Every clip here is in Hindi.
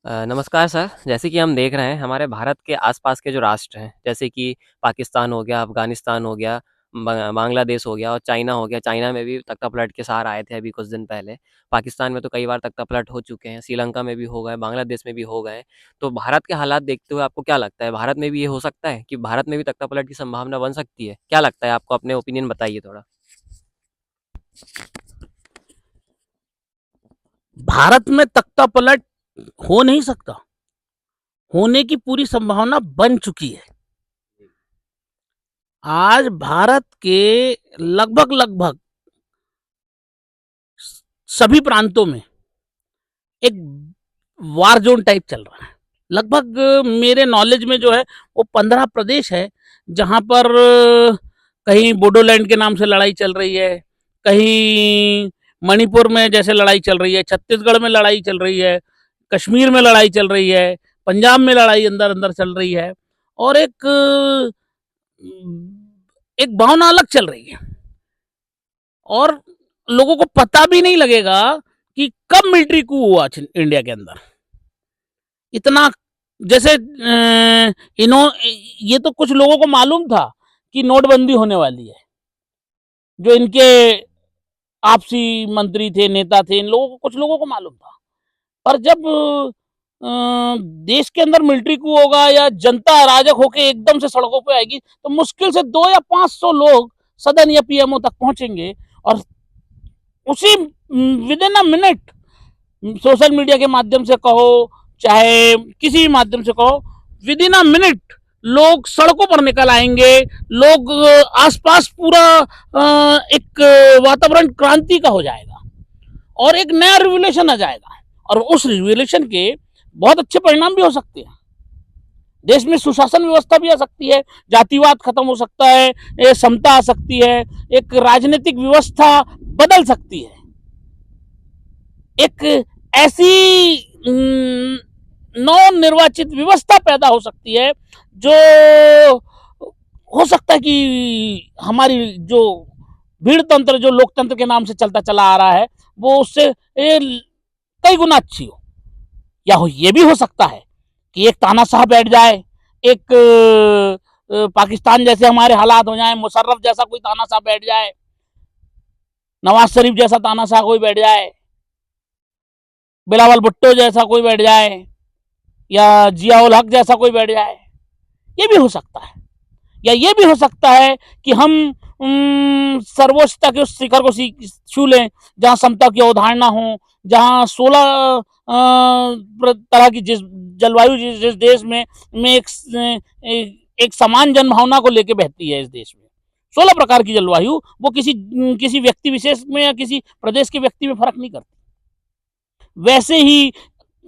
नमस्कार सर। जैसे कि हम देख रहे हैं हमारे भारत के आसपास के जो राष्ट्र हैं, जैसे कि पाकिस्तान हो गया, अफ़गानिस्तान हो गया, बांग्लादेश हो गया और चाइना हो गया। चाइना में भी तख्तापलट के सहारा आए थे अभी कुछ दिन पहले। पाकिस्तान में तो कई बार तख्तापलट हो चुके हैं, श्रीलंका में भी हो गए, बांग्लादेश में भी हो गए। तो भारत के हालात देखते हुए आपको क्या लगता है, भारत में भी ये हो सकता है कि भारत में भी तख्तापलट की संभावना बन सकती है? क्या लगता है आपको? अपने ओपिनियन बताइए थोड़ा। भारत में तख्ता पलट हो नहीं सकता। होने की पूरी संभावना बन चुकी है। आज भारत के लगभग लगभग सभी प्रांतों में एक वार जोन टाइप चल रहा है। लगभग मेरे नॉलेज में जो है वो 15 प्रदेश है जहां पर कहीं बोडोलैंड के नाम से लड़ाई चल रही है, कहीं मणिपुर में जैसे लड़ाई चल रही है, छत्तीसगढ़ में लड़ाई चल रही है, कश्मीर में लड़ाई चल रही है, पंजाब में लड़ाई अंदर अंदर चल रही है। और एक भावना अलग चल रही है और लोगों को पता भी नहीं लगेगा कि कब मिलिट्री कू हुआ इंडिया के अंदर। इतना जैसे इन्हों ये तो कुछ लोगों को मालूम था कि नोटबंदी होने वाली है। जो इनके आपसी मंत्री थे, नेता थे, इन लोगों को, कुछ लोगों को मालूम था। पर जब देश के अंदर मिलिट्री कू होगा या जनता अराजक होकर एकदम से सड़कों पे आएगी तो मुश्किल से 2 या 500 लोग सदन या पीएमओ तक पहुंचेंगे और उसी with in a minute social media के माध्यम से कहो, चाहे किसी भी माध्यम से कहो, विद इन अ मिनट लोग सड़कों पर निकल आएंगे। लोग आसपास पूरा एक वातावरण क्रांति का हो जाएगा और एक नया रिवोल्यूशन आ जाएगा। और उस रिवोल्यूशन के बहुत अच्छे परिणाम भी हो सकते हैं। देश में सुशासन व्यवस्था भी आ सकती है, जातिवाद खत्म हो सकता है, समता आ सकती है, एक राजनीतिक व्यवस्था बदल सकती है। एक ऐसी नव निर्वाचित व्यवस्था पैदा हो सकती है जो हो सकता है कि हमारी जो भीड़ तंत्र जो लोकतंत्र के नाम से चलता चला आ रहा है वो उससे कई गुना अच्छी हो। या हो ये भी हो सकता है कि एक तानाशाह बैठ जाए, एक पाकिस्तान जैसे हमारे हालात हो जाए, मुशर्रफ जैसा कोई तानाशाह बैठ जाए, नवाज शरीफ जैसा तानाशाह कोई बैठ जाए, बिलावल भुट्टो जैसा कोई बैठ जाए या जियाउल हक जैसा कोई बैठ जाए। ये भी हो सकता है। या ये भी हो सकता है कि हम सर्वोच्चता के उस शिखर को छू लें जहां समता की अवधारणा हो, जहां 16 तरह की जिस जलवायु जिस देश में एक समान जनभावना को लेकर बहती है। इस देश में 16 प्रकार की जलवायु, वो किसी व्यक्ति विशेष में या किसी प्रदेश के व्यक्ति में फर्क नहीं करती। वैसे ही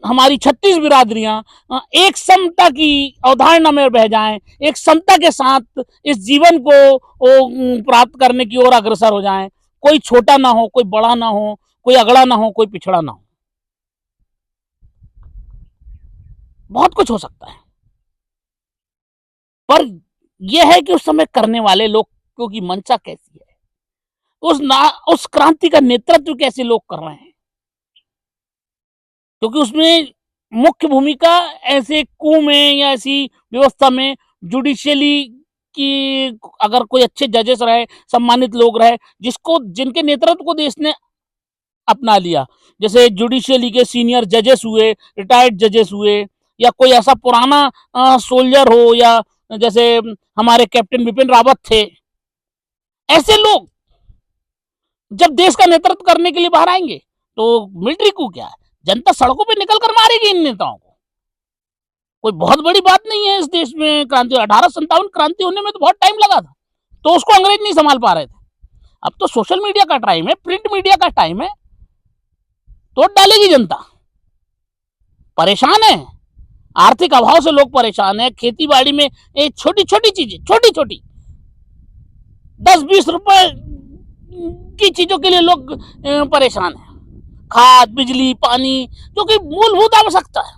हमारी 36 बिरादरियां एक समता की अवधारणा में बह जाएं, एक समता के साथ इस जीवन को प्राप्त करने की ओर अग्रसर हो जाएं। कोई छोटा ना हो, कोई बड़ा ना हो, कोई अगड़ा ना हो, कोई पिछड़ा ना हो। बहुत कुछ हो सकता है। पर यह है कि उस समय करने वाले लोगों की मंशा कैसी है, उस क्रांति का नेतृत्व कैसे लोग कर रहे हैं। क्योंकि उसमें मुख्य भूमिका ऐसे कू में या ऐसी व्यवस्था में जुडिशियली की, अगर कोई अच्छे जजेस रहे, सम्मानित लोग रहे, जिसको जिनके नेतृत्व को देश ने अपना लिया, जैसे जुडिशियली के सीनियर जजेस हुए, रिटायर्ड जजेस हुए, या कोई ऐसा पुराना सोल्जर हो, या जैसे हमारे कैप्टन बिपिन रावत थे। ऐसे लोग जब देश का नेतृत्व करने के लिए बाहर आएंगे तो मिलिट्री को क्या है, जनता सड़कों पे निकल कर मारेगी इन नेताओं को। कोई बहुत बड़ी बात नहीं है इस देश में क्रांति। 1857 क्रांति होने में तो बहुत टाइम लगा था, तो उसको अंग्रेज नहीं संभाल पा रहे थे। अब तो सोशल मीडिया का टाइम है, प्रिंट मीडिया का टाइम है, तोड़ डालेगी जनता। परेशान है, आर्थिक अभाव से लोग परेशान है। खेती बाड़ी में छोटी छोटी चीजें, छोटी छोटी 10-20 रुपए की चीजों के लिए लोग परेशान है। खाद, बिजली, पानी, जो कि मूलभूत आवश्यकता है।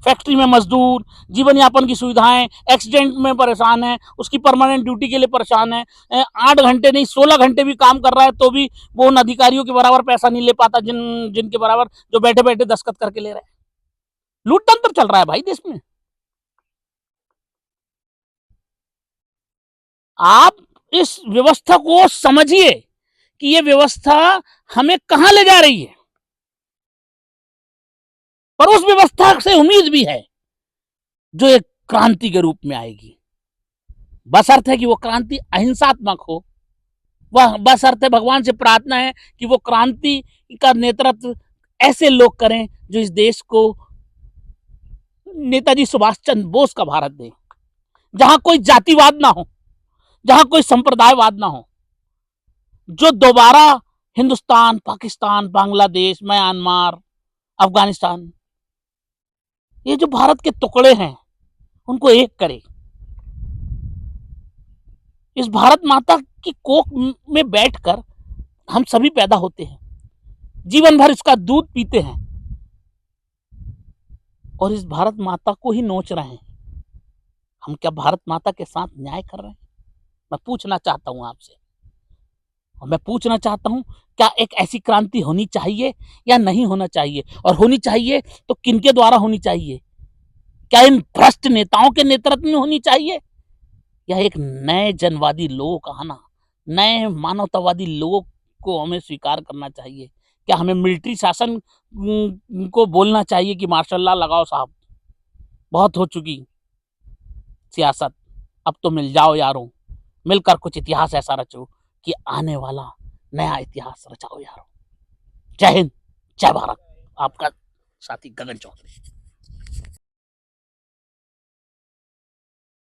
फैक्ट्री में मजदूर, जीवन यापन की सुविधाएं, एक्सीडेंट में परेशान है, उसकी परमानेंट ड्यूटी के लिए परेशान है, 8 घंटे नहीं 16 घंटे भी काम कर रहा है तो भी वो उन अधिकारियों के बराबर पैसा नहीं ले पाता जिनके बराबर जो बैठे बैठे दस्तखत करके ले रहे हैं। लूट तंत्र चल रहा है भाई देश में। आप इस व्यवस्था को समझिए कि ये व्यवस्था हमें कहां ले जा रही है, पर उस व्यवस्था से उम्मीद भी है जो एक क्रांति के रूप में आएगी। बशर्त है कि वो क्रांति अहिंसात्मक हो, वह बशर्त है भगवान से प्रार्थना है कि वो क्रांति का नेतृत्व ऐसे लोग करें जो इस देश को नेताजी सुभाष चंद्र बोस का भारत दें, जहां कोई जातिवाद ना हो, जहां कोई संप्रदायवाद ना हो, जो दोबारा हिंदुस्तान, पाकिस्तान, बांग्लादेश, म्यांमार, अफगानिस्तान, ये जो भारत के टुकड़े हैं उनको एक करे। इस भारत माता की कोख में बैठकर हम सभी पैदा होते हैं, जीवन भर इसका दूध पीते हैं और इस भारत माता को ही नोच रहे हैं। हम क्या भारत माता के साथ न्याय कर रहे हैं? मैं पूछना चाहता हूं आपसे, और मैं पूछना चाहता हूं क्या एक ऐसी क्रांति होनी चाहिए या नहीं होना चाहिए, और होनी चाहिए तो किनके द्वारा होनी चाहिए? क्या इन भ्रष्ट नेताओं के नेतृत्व में होनी चाहिए, या एक नए जनवादी लोगों का आना, नए मानवतावादी लोगों को हमें स्वीकार करना चाहिए? क्या हमें मिलिट्री शासन को बोलना चाहिए कि मार्शल लॉ लगाओ साहब, बहुत हो चुकी सियासत, अब तो मिल जाओ यारों, मिलकर कुछ इतिहास ऐसा रचो कि आने वाला नया इतिहास रचाओ यारों। जय हिंद, जय भारत। आपका साथी गगन चौधरी।